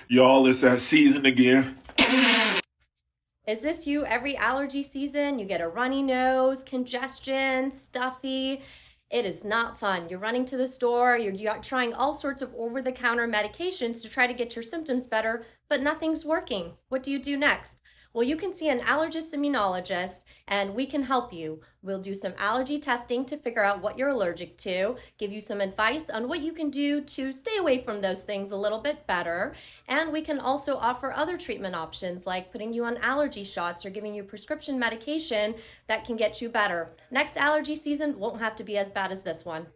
Y'all, it's that season again. Is this you every allergy season? You get a runny nose, congestion, stuffy. It is not fun. You're running to the store, you're trying all sorts of over the counter medications to try to get your symptoms better, but nothing's working. What do you do next? Well, you can see an allergist immunologist and we can help you. We'll do some allergy testing to figure out what you're allergic to, give you some advice on what you can do to stay away from those things a little bit better. And we can also offer other treatment options like putting you on allergy shots or giving you prescription medication that can get you better. Next allergy season won't have to be as bad as this one.